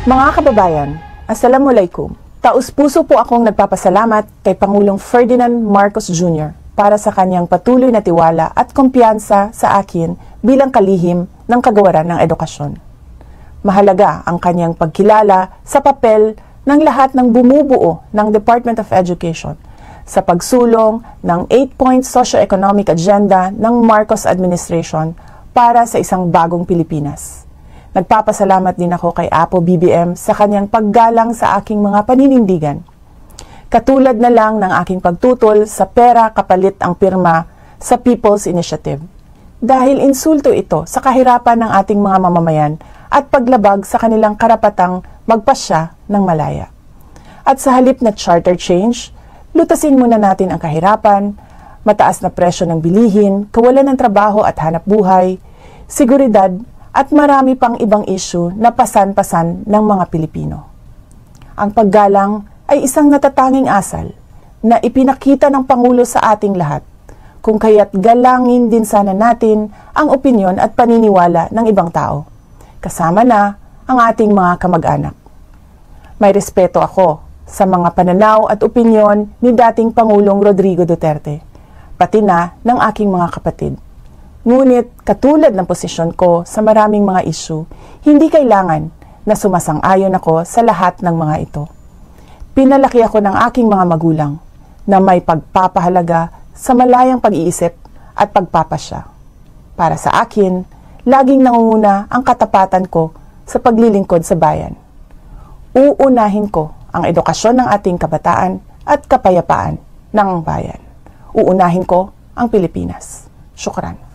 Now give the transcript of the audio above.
Mga kababayan, Assalamualaikum. Taus-puso po akong nagpapasalamat kay Pangulong Ferdinand Marcos Jr. para sa kanyang patuloy na tiwala at kumpiyansa sa akin bilang kalihim ng kagawaran ng edukasyon. Mahalaga ang kanyang pagkilala sa papel ng lahat ng bumubuo ng Department of Education sa pagsulong ng 8-point socio-economic agenda ng Marcos administration para sa isang bagong Pilipinas. Nagpapasalamat din ako kay Apo BBM sa kanyang paggalang sa aking mga paninindigan. Katulad na lang ng aking pagtutol sa pera kapalit ang pirma sa People's Initiative. Dahil insulto ito sa kahirapan ng ating mga mamamayan at paglabag sa kanilang karapatang magpasya ng malaya. At sa halip na charter change, lutasin muna natin ang kahirapan, mataas na presyo ng bilihin, kawalan ng trabaho at hanap buhay, seguridad at marami pang ibang issue na pasan-pasan ng mga Pilipino. Ang paggalang ay isang natatanging asal na ipinakita ng Pangulo sa ating lahat, kung kaya't galangin din sana natin ang opinyon at paniniwala ng ibang tao, kasama na ang ating mga kamag-anak. May respeto ako sa mga pananaw at opinyon ni dating Pangulong Rodrigo Duterte, pati na ng aking mga kapatid. Ngunit katulad ng posisyon ko sa maraming mga issue, hindi kailangan na sumasang-ayon ako sa lahat ng mga ito. Pinalaki ako ng aking mga magulang na may pagpapahalaga sa malayang pag-iisip at pagpapasya. Para sa akin, laging nangunguna ang katapatan ko sa paglilingkod sa bayan. Uunahin ko ang edukasyon ng ating kabataan at kapayapaan ng bayan. Uunahin ko ang Pilipinas. Syukran.